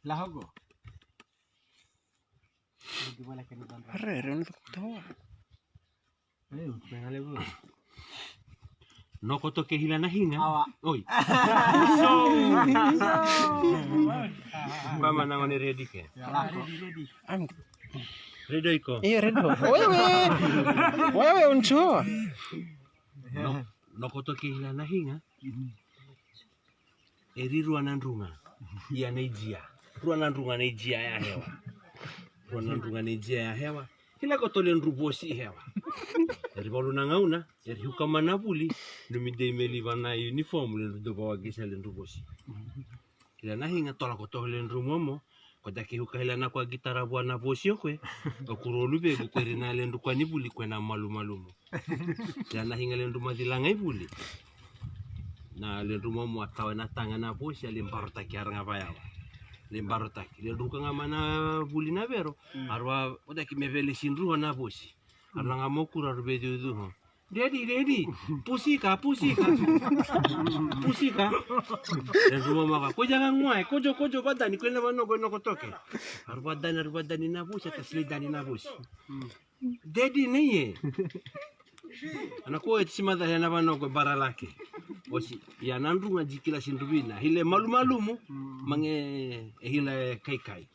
Lahogo. Arre, un tawa. Pengale bu. Noko to kehila na hinga. Oi. So. Mama na ngone ready ke. Ready. Am. Ready ko. Ready. Wewe uncho. Noko to kehila na hinga. Eri ruanan runga. Ya Nigeria. Ruanan runga Nigeria ya hewa. Ruanan runga Nigeria ya hewa. Kila ko tolen rubosi hewa. Eri balu nangauna, eri hukamana buli, lumide meli wana uniform len do bawa gisalen rubosi. Kila nahinga tola ko tolen rumomo, ko daki hukahila na kwa gitara bwana bosi okwe, okurolu be ko rina len kwa ni buli kwena malumo. Kila nahinga len rumadilanga ibuli. Na len rumomo atawa na tanga na bosi len barota ki aranga bayawa. Lembarota len ruka ngamana buli na vero, arwa odaki mevele sinru na bosi. Arlanga mokura rubedu du. Ready. Pusika. Dan rumah maka. Ko jangan nguai. Kojo badani. Ko na no toke. Arbadani na bosi atas lidani na bosi. Daddy ni ye. Anak ko iti simada ya na ko baralaki. Osi ya nandunga jikila sindubina. Hile malu-malumu mange hile kai.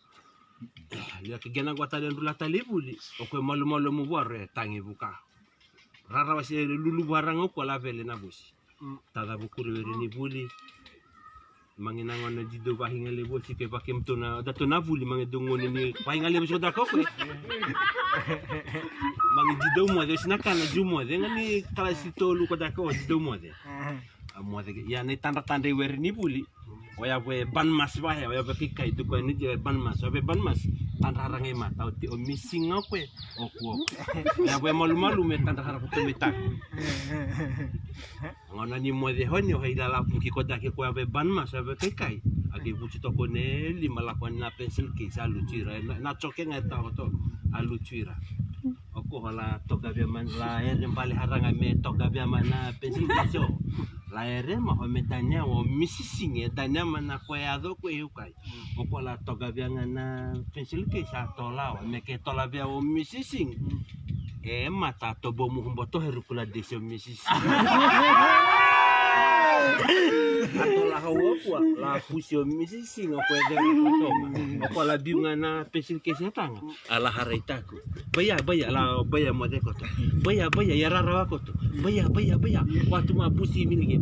Lihat kegana gua tadi dulu tali buli, okey malu-malu mu buare tangi buka. Rara wasi lulu barang aku ala vele na busi. Tada bukuru ni buli. Manginangon na jido bahinga le bosi ke pakem tu na dato na buli mangidungon ni pahinga le bosi da ko. Mangi jido mo de sinaka na jumo de ngani kala sitolu ko da ko jido mo de. Mo de ya ni tanda-tanda wer ni buli. Waya we ban mas bahe waya be kikai tu ko ni je ban mas tanda rangai ma tau ti o missing aku ya we malu me tanda harap tu metak ngona ni mo de honi o hila la ki ko da ki ko be ban mas be kikai agi buci to ko ne lima lakon na pensil ki sa lucira na choke ngai ta to alucira aku hala to ga be man la yang bali haranga me to ga be mana pensil ki so la mah metanya o missing tanya mana koyado ko yukai o la toga bianga na pensil ke sa tola o me ke tola bia o missing mata to bomu humboto herukula dese missing atola hawa kwa la pusio missing o pwede ko la biunga na pensil ke sa tanga ala haraitaku baya mo de ko baya ya rara ko to baya waktu mah pusi milge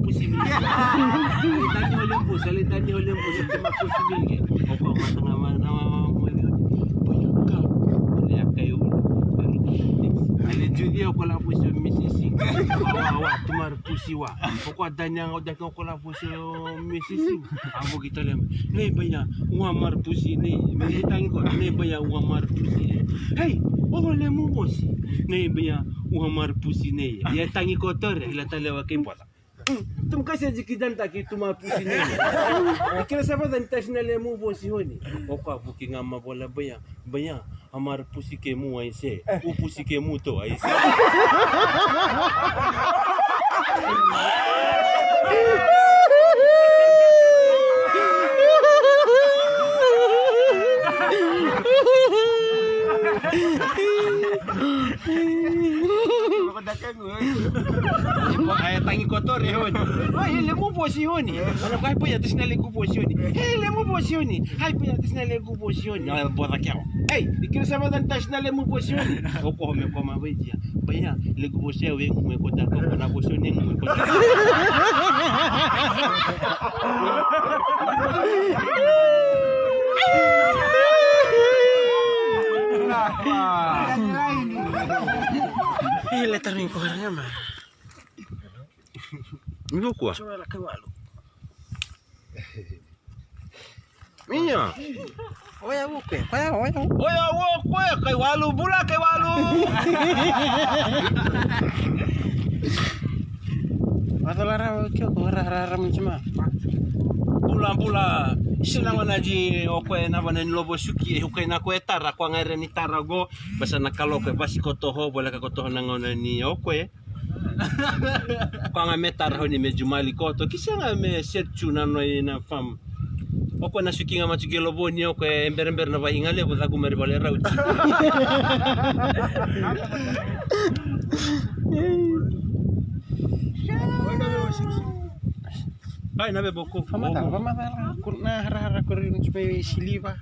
tani olembo tema pusi milge ko matanga mana mo baya ka ya kayo ale judia ko la pusi misisi waktu mar pusi wa ko adanya ngoda ko la pusi misisi amo kita lem ne baya mar pusi ne me tangi ko ne baya mar pusi hey ole mo bosi ne baya mar pusi ne ya tangi kotor ila talewa kimpota tum kasi jikidan taki tuma pusi ne kila sapa dan tasnale mo bosi honi o ka buki ngama bola baya amar pusi ke mu aise u pusi ke mu to aise Ay tangi kotor yun. Ay lemu bosi yun. Ano kay po yatis na legu bosi yun. Hey lemu bosi yun. Hay po yatis na legu bosi yun. Ay bota kya. Hey dikira sa madan tas na lemu bosi yun. Oko me ko mabaya. Baya legu bosi yun mo ko ta ko na bosi yun mo ko. Letar ni ko haranga ma. Mio kwa. Coba la kewalo. Minha. Oya buke. Oya wo kay walu bula kay walu. Wadalara kyo ko rara mchima. Bula silang wanaji okwe na banen lobo suki hukay na ko etara kwa ngare ni tarago basa nakaloke basi kotoho bola ka kotoho nangona ni okwe. Kwa nga metar ho ni medyo maliko to kisa nga me setchu na no na fam Oko na suki nga machi gelo boni oko ember na vahinga le bota ku meri bale rauti. Ay nabe boko. Pamatara. Kuna hara-hara ko rin sa may siliva.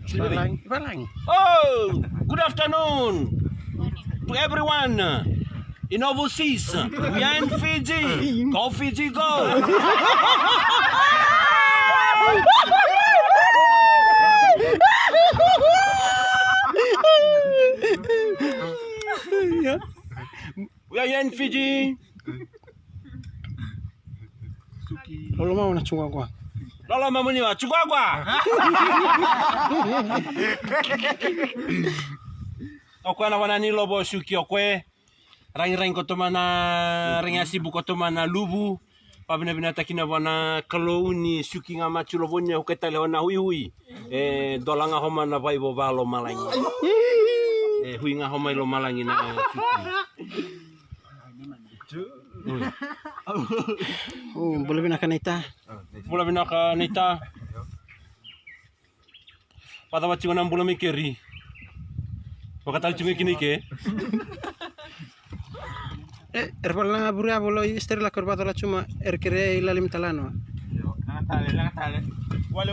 Balang. Oh, good afternoon to everyone in overseas. We are in Fiji. Go Fiji, go! We are here in Fiji. Lolo mau na chunga kwa. Lolo mamuni wa chugwagwa. Okwe na wanani lobo suki okwe. Rangi kotomana ringa sibu kotomana lubu. Pabina takina wana kalouni suki nga machu lobonya huketa leona hui. Dolanga homa na vaibo valo malangi. Hui nga homa ilo malangi na suki. Oh, boleh binakan ita. Bula binaka nita. Pada wacungan ang bula mikiri. Pagkatal cungi kini ke. Erbal na buri abolo isteri la korba la cuma erkere ilalim talano. Langatale. Wale.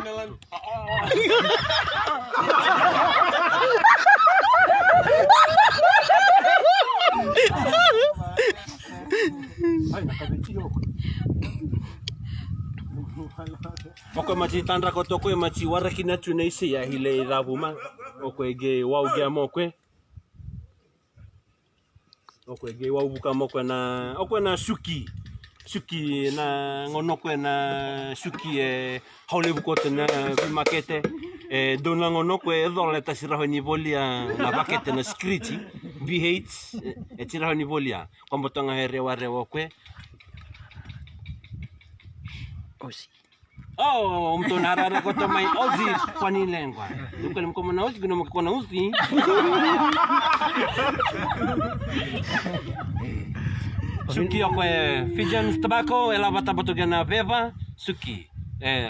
Nalan. Ay, nakabitilo. Oko machi tandra ko toko machi warakina tune isi ya hile rabuma. Oko ege wau ge amokwe. Oko ege wau buka mokwe na oko na suki na ngonokwe na suki haule bukote na makete dona ngonokwe dole tasiraho ni volia na bakete na skriti B8 tiraho ni volia kwamba tonga rewa kwe. Osi. Oh, mtu narara ko to mai ozi kwa ni lengwa. Duka ni mkomo na ozi gino mko na ozi. Suki okwe Fijian tobacco ela bata botogana beva suki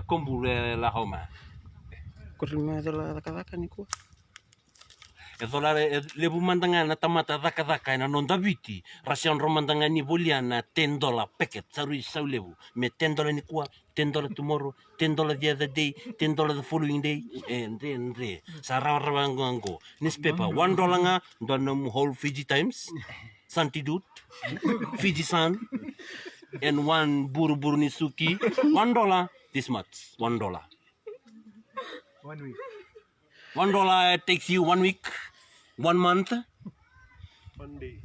kombu la homa. Kurima dala daka ni ko. Dolare lebu mandanga na tamata daka na non daviti rasian romandanga ni boliana $10 packet saru saulebu me $10 ni kwa $10 tomorrow $10 the other day $10 the following day and then sarawango newspaper $1 nga don whole Fiji Times Santi Dut Fiji Sun and one buru ni suki $1 this much $1 1 week. $1 takes you 1 week 1 month. 1 day.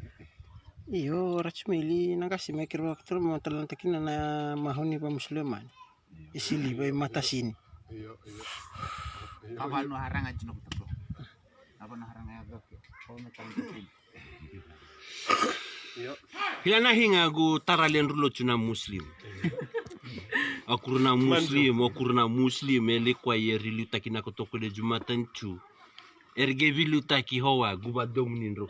Iyo rachmeli nangasi mekir waktu mo talan takina na mahoni pa musliman. Isili ba mata sini. Kapal no harang aja no betul. Apa no harang aja betul. Oh metal betul. Hilana hinga gu taralen rulo tuna muslim. Akurna muslim ele kwa yeri luta kina kotoko de jumatan chu. Erge viluta ki hoa guba domnin ro.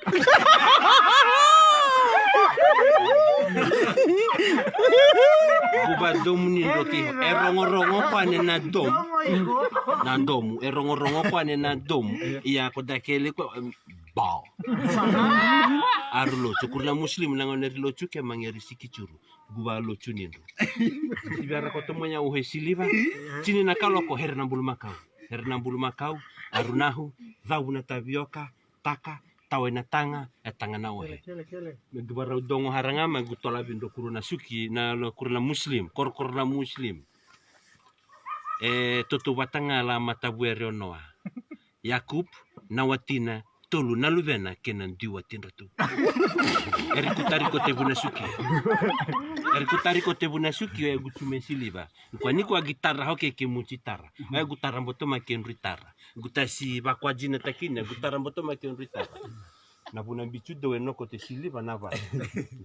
Guba domnin ro ki erongo kwane na dom. Na domu erongo kwane na dom. Iya ko dakele ko ba. Arlo cukurna muslim langon eri lo cuke mangeri sikicuru. Guba lo cunindo. Biara ko tomonya uhe siliva. Cini nakalo ko herna bulu makau. Arunahu, zauna tavioka, taka, tawena tanga, tanga na ohe. Megibara udongo harangama gutola bindo kuruna suki na kuruna muslim, korna muslim. Toto watanga la matabuere onoa. Yakub, nawatina, tolu naluvena kenan diwatin ratu. Erikutari kote buna suki ya gutume siliva. Kwa niko gitarra hoke ke muchitara. Ay gutarra mboto maken ritara. Gutasi bakwa jina takina gutarra mboto maken ritara. Na buna bichudo weno kote siliva nava.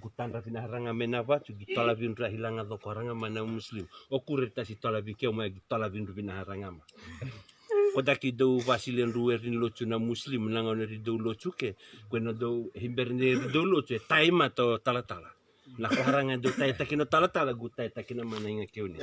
Gutandra vinaranga menava tu gitola vinra hilanga dokoranga mana muslim. Okureta si tola vikeo ma gitola vinru vinaharanga ma. Kodaki do vasilen ruerin lochu na muslim langon ri do lochu ke kwena do himberne do lochu taima to tala. La kuharanga do tai takino tala gutai takina mana hinga keuni.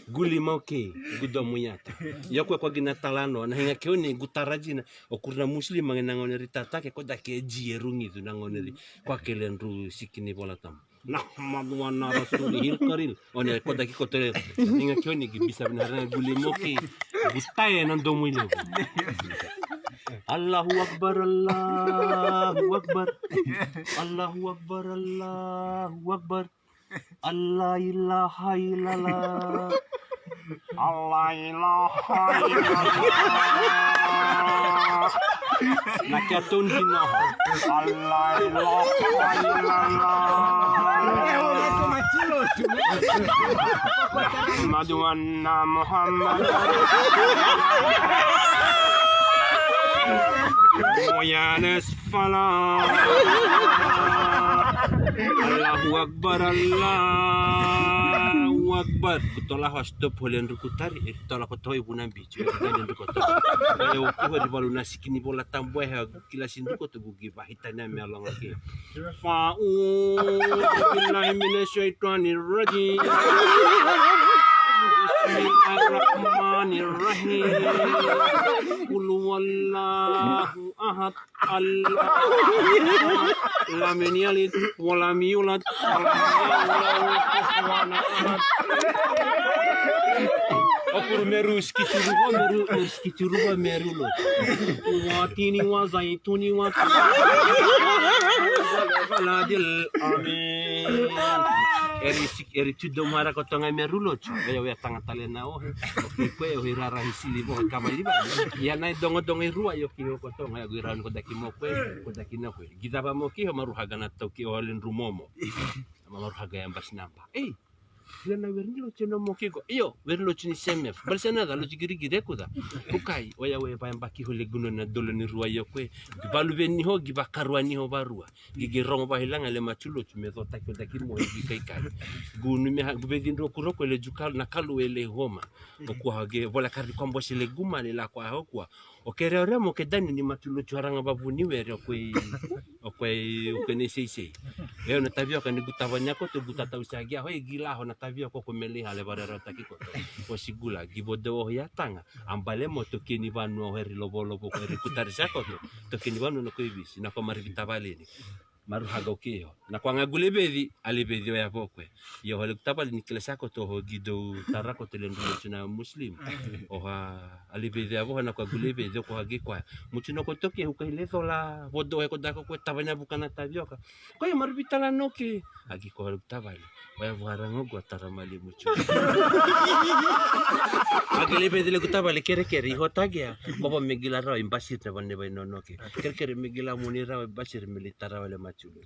Guli mau ke gudo muyata. Yo kwa gina talano na hinga keuni gutarajina okurna muslim mangenangone ritata ke koda ke jierungi tu nangone kwa kelen ru sikini bola tam. Nahmadu wa rasulihil karil. One koda ki kote hinga keuni bisa benar guli mau ke gutai nando muilo. Allahu Akbar, Allahu Akbar, Allahu Akbar, Allahu Akbar, Allah ilaha illallah, Allah ilaha illallah. Nakatun hinaho, Allah ilaha illallah. Muhammadu anna Muhammad. Moyanes fala Allahu Akbar Allahu Akbar kutola stop holen rukutari itola kotoi bunambi cuma dan rukutar ayo ko di baluna sikini bola tambah ha kilasin ko to gugi bahitana me along lagi fa'u billahi minasyaitonir rajim Bismillahirrahmanirrahim. Qul huwallahu ahad. Allahu lam yalid wa lam yulad wa lam yakul kufuwan ahad. Okur meru skichuruba meru lo. Watini wa zaituni wa baladil amin. Eri tudo mara kotonga merulo chu ya tanga talena o ko e hirara hisili bo kamali ba ya nai dongo rua yo ki kotonga ya giran ko daki mo ko daki na ko gidaba mo ki maru haga na to ki olen rumomo maru haga yang bas nampa Gila werni lo cheno mo ki ko iyo werni lo chini semef balsena da lo jigiri gide ko da bukai oya we pa mbaki ho leguno na dolo ni rua yo ko balu beni ho giba karwani ho barua gigi rongo ba hilanga le machulo chume zo takyo daki mo gi kai kai gunu me ha bedin ro kuro ko le jukal na kalu ele homa ko hage vola kari kombo le guma le la kwa ho kwa o kere ore mo ke dani ni machulo chwaranga babuni were ko ne sei yo na tabio kan gutavanya ko to gutata usagia ho gila ho na tabio ko komeli hale barara taki ko sigula gibodo ya tanga ambale mo to kini vanu ho ri lobo ko ri kutarisa ko to kini vanu no ko ibisi na ko mari vitabale ni maru haga okeo na kwa ngagule bedi ale bedi ya pokwe yo hole kutabale ni kila sako to ho gido tarako telendu na muslim oha ale bedi abo na kwa gule bedi ko hagi kwa muchino ko toke hu kai lezola bodo ko dako ko tabanya bukana tabioka ko ya maru vitala no ke hagi ko hole kutabale waya buharango gua taramali mucho agile bedi le kutabale kere ho tagia ko megila ro imbasir na banne no no ke kere megila munira basir militara wale chulo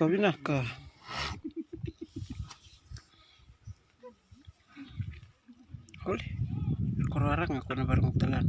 binaka Hole kororang aku na bareng talan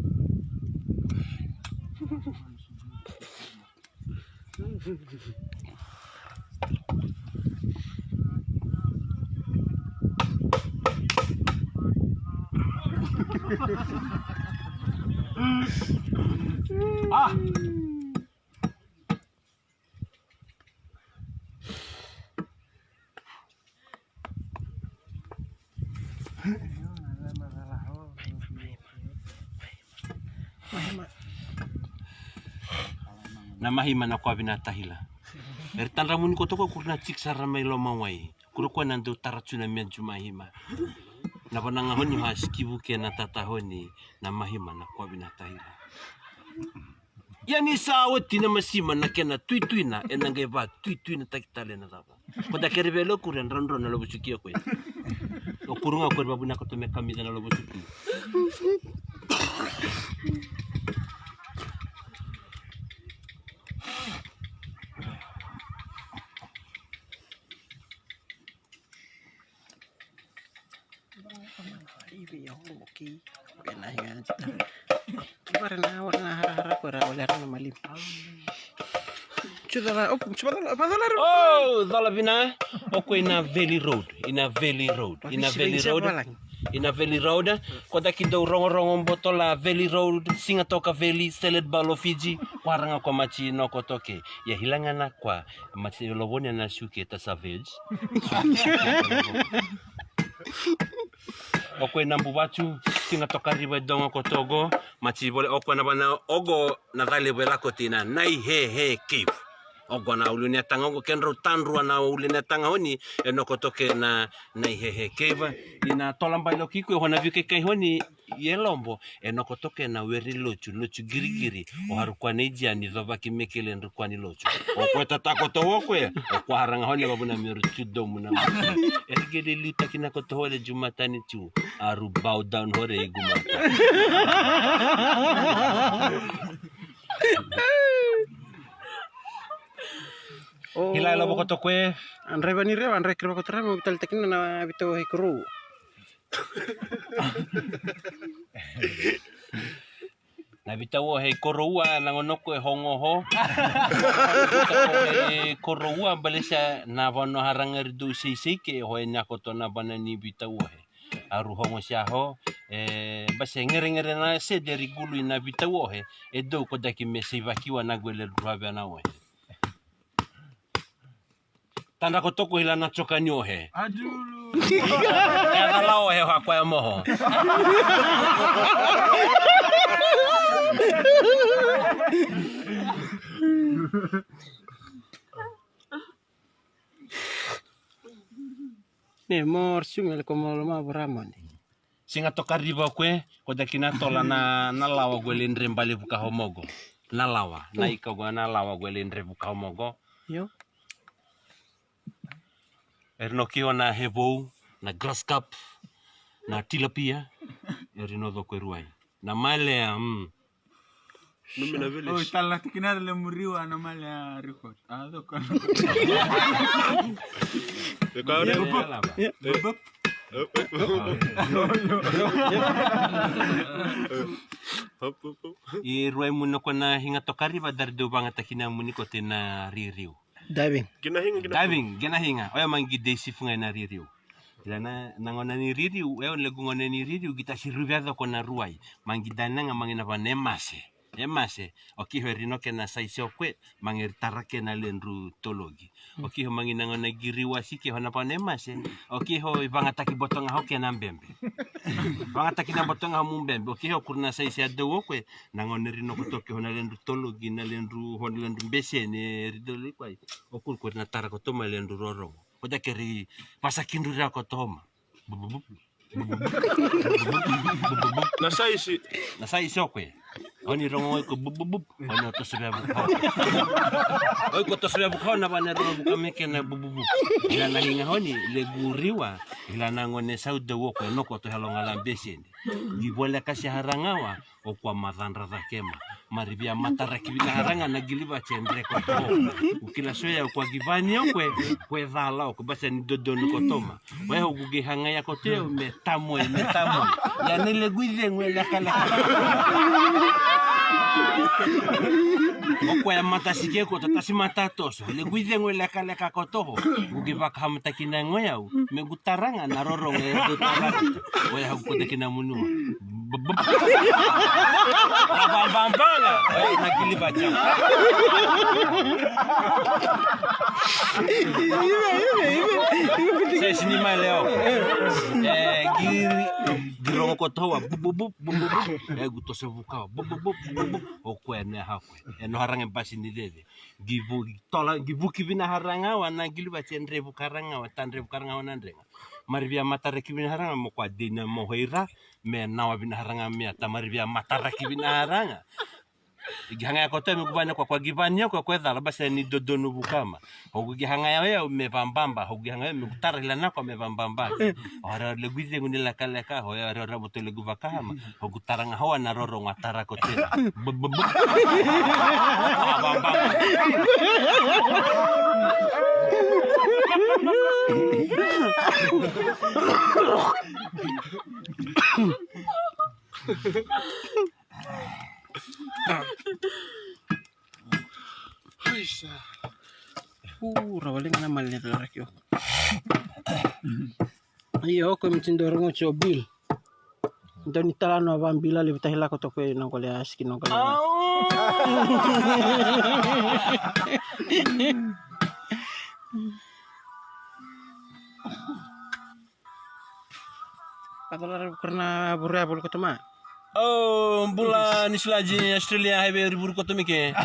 Namahima na kwa binatahila. Ertan ramun ko to ko kurna chik saramay lo mawai. Kuro ko nando taratsuna men jumahima. Na panangahon ni haskibu ke na tatahoni namahima na kwa binatahila. Yani sawat tina masima na kena tui na enangge ba tui na takitale na tapa. Pada kerebelo kuren ron na lo busuki ko. O kurunga ko babu na ko to me kamida na lo busuki. Oh, dalabina. Oko ina Valley Road. ina Valley Road kota kido rongo botola Valley Road singa toka Valley salad balo Fiji paranga kwa machi no kotoke ya hilangana kwa machi loboni na shuke ta savage okwe nambu watu singa toka riba dongo kotogo machi bole okwe na bana ogo na dale bela kotina nai he cave ogo na ulunia tanga ogo kenro tanrua na ulunia tanga honi enoko toke na hehe keva ina tolamba lokiko hona vike kai honi yelombo enoko toke na weri lochu girigiri o harukwa neja ni zova kimekele ndukwa ni lochu okwe tatako to okwe okwa haranga honi babuna miru chudomu na erigede lita kinako to hole jumatani chu aru bow down hore igumata Hila lo boko tokwe Andre bani rewa andre kira ko tramo vital tekina na bito hikru. Na bitawo he korua na ngonoko hongo ho. Korua balesa na bono harangar du sisike ho nya koto na banani bitawo he. Aru hongo sia ho base ngere na se deri gulu na bitawo he do ko daki mesiva kiwa na gwele ruabe na we. Tanda ko toko hila na choka nyohe. Adulu. Ela lao he kwa ya moho. Ne mor sungel como lo ma bramone. Singa toka riba kwe ko dakina tola na lawa gwele ndrembale buka homogo. Na lawa, na ika gwa na lawa gwele ndre buka homogo. Yo. Ernokio na hebo, na grass cup, na tilapia, erinodo kweruai. Na male Numina village. Oh, tala tikina le muriwa na male record. Do kan. I ruai muno kona hinga tokari ba dardo banga takina muni ko tena ririu. Diving. Gina hinga. Oya mangi desi funga na ririu. Ilana nangona ni ririu, legungona ni ririu kita siruviado kona ruai. Mangi dananga mangina pa nemase. Okiho rinoke na saisi okwe, mangir tarake na lenru tologi. Okiho mangina ngona giriwa siki hona pa nemase. Okiho ibangataki botonga hoke na mbembe. Bangataki na botonga mumbembe. Okiho kurna saisi ado okwe, nangona rinoko toke hona lenru tologi na lenru hona lenru mbese ne ridoli kwai. Okur kurna tarako toma lenru rorong. Koda keri pasakindu rako toma. Na saisi okwe. Oni rongo ko bubub ono to sebe bu. Oi ko to sebe bu na bana rongo bu kameke na bubub. Ila na hinga honi le guriwa ila na ngone saude wo ko no ko to helonga la besende. Gibola kasi harangawa o kwa madhandra za kema. Maribia matara kibina haranga na giliva chendre ko to. Ukila soya kwa givani kwe dhala ko basa ni dodon ko toma. Wewe ugugi hanga ya ko te metamo. Ya nile guize ngwela kala. Okwa ya matasike ko tatasi matatos le guide ngwe leka kotoho ugi baka hamtakina ngoyau me gutaranga na rorong e do tarang we ha ko tekina munu bambala na kilibacha Saya sini maleo girongo kotowa bubub guto sevuka bubub okwe ne hakwe eno haranga basi ni dede givu kibina haranga wana giliba cendre bukaranga watandre bukaranga wanandrenga maribia matare kibina haranga mo kwa dina mo hoira me nawa bina haranga me tamaribia matara kibina haranga igihanga yakoto mikubanya kwa givanya kwa kwethala basi ni dodonu bukama ogihanga yawe mevambamba ogihanga yawe mikutarila nako mevambamba ora legwize ngunila kaleka ho ya ora botole guvakama ogutaranga hawa na roro ngatara kotela Rawaling na malnya rakyo. Iyo ko mtindoro ngocho bill. Ndo nitalano avambila libitahila ko to ko nongole aski nongole. Padalar karena burabul ko tama. Oh, bulan islaji Australia hai beri ko tumike.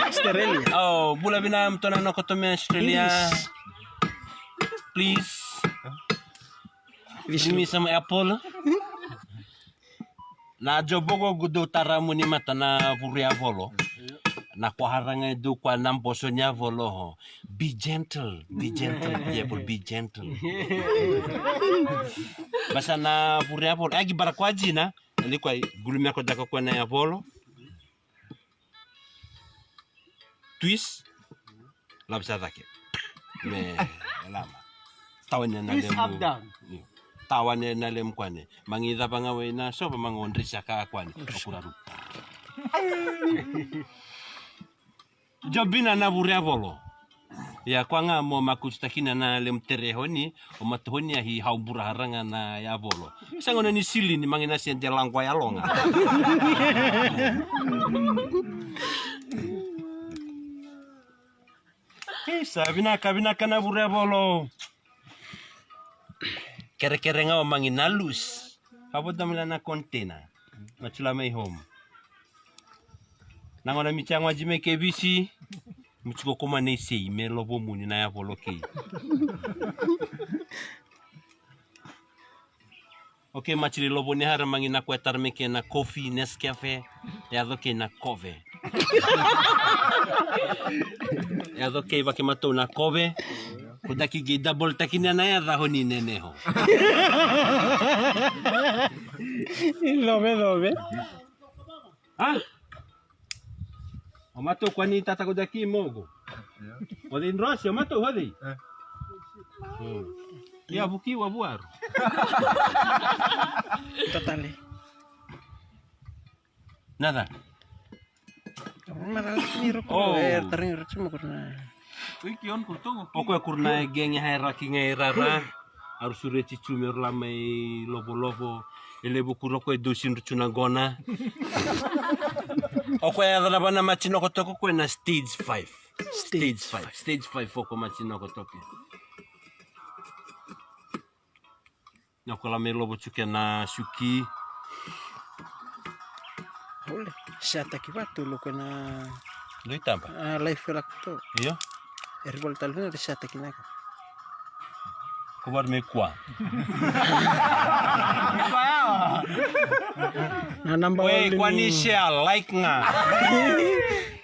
Australia. Oh, bula binam tonano ko tumi Australia. Please. Give me some apple. Na jobogo gudo taramu ni mata na buria volo. Na kwa haranga do kwa namboso nya volo ho. Be gentle, people, be gentle. Basa na buria volo. Agi bara kwa jina, ilikuwa gulumia ko dako kwa na ya volo. Twist. Labsa dake. Me lama. Tawannya na lembu. Tawannya na lem kwane. Mangida pangawe na so pamangondri saka kwane. Okuraru. Jobina na buria volo. Ya kwanga mo makustakina na lem terehoni o matuhoni hi haubura haranga na ya volo. Sangona ni sili ni mangina siente langwa ya longa. Sabina kabina kana buria volo. Kere-kere nga mangin nalus. Kapot na na kontena. Machula may home. Nangona michang wajime KBC. Muchiko kumane sei me lobo muni na ya voloke. Okay, machili lobo ni hara mangin na kwetar meke na coffee Nescafe. Ya doke na kove. Ya doke bakimato na kove. Kudaki gi double takina na ya dahoni neneho. Lobe. Ah? Omato kwani tata kudaki mogo. Odin rosi omato hodi. Ya buki wa buaru. Totally. Nada. Maral niro ko teringat semua karena. Wikion kurtungo. Poko kurna geng hierarki ngairara. Harus sure cicu merlamai lobo-lobo. Elebu kuroko edusin rucunagona. Oko ya dana bana machino kotoko ko na stage 5. Stage 5 foko machino kotoke. Nako la lobo chuke na shuki. Oleh, siya takibatu lo ko na Luita ba? life velak to. Iyo. Erbol talvez siya takinako. Kubar me kwa. Na namba Wei, kwani share like nga.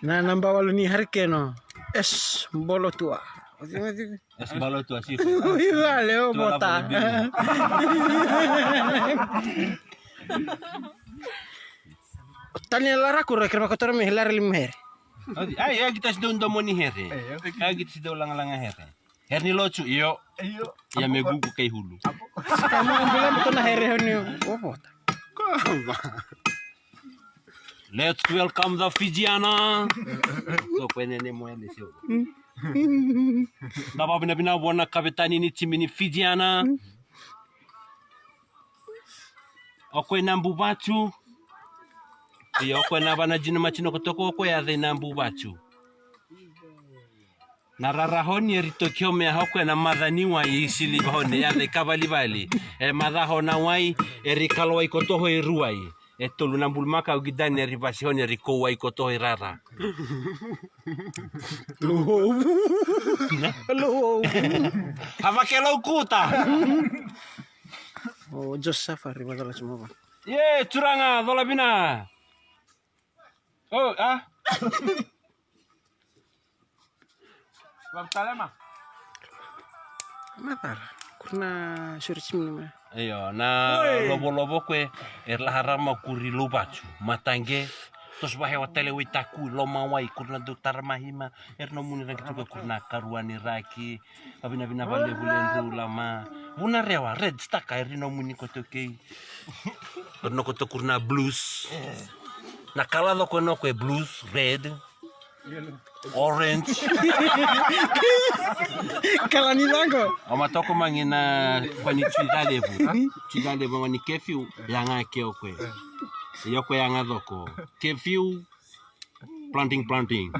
Na namba walu ni harkeno. Es bolo tua. Es balo tu así. Uy, vale, o bota. Tanya lara kurang kira kotor mi hilar limher. Ay, kita sudah undang moni here. Ay, kita sudah ulang-ulang here. Herni locu, iyo. Ya megugu kay hulu. Kamu bilang betul na here ni. Oh, bota. Let's welcome the Fijiana. So kwene ne mo ene sio. Napa bina buona kapitani ni timu ni Fijiana. Okwe nambu bachu. Iyo okwe na bana jina machino kotoko okwe ya the nambu bachu. Na rarahoni eritokio mea hokwe na madhani wa isili bahone ya the kabali bali. Madhaho na wai erikalo wai kotoho iruai. Tolu na bulmaka ugidani eribashoni eriko wai kotoho irara. Hello. Havakelo kuta. Oh, Jos Safari badala semua. Ye, curanga dola bina. Oh, ah. Baptalema. Matar. Kurna surchim ni. Ayo, na lobo-lobo kwe erlahara makuri lubachu matange tos bahe watele witaku loma wai kurna doktar mahima erno munira gitu kurna karuani raki abina bale bulen lama buna rewa red staka erno muni kotoke erno koto kurna blues na kala lo kono kwe blues red Orange. Kalani zako. Amatoko mangina kwa ni chidalevu. Chidalevu ngani kefiu yanga keokwe. Yokwe yanga doko. Kefiu planting.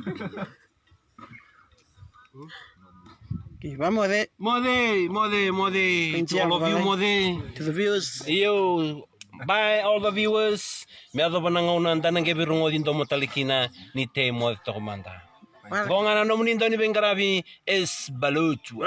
Okay, vamos de Mode. To all of you, mode. to the viewers. Yo, bye all the viewers. Me ado banangauna ndana ngebirungo dindo motalikina ni te mode to manda. Gonga na nomnindo ni bengarabi es baluchu.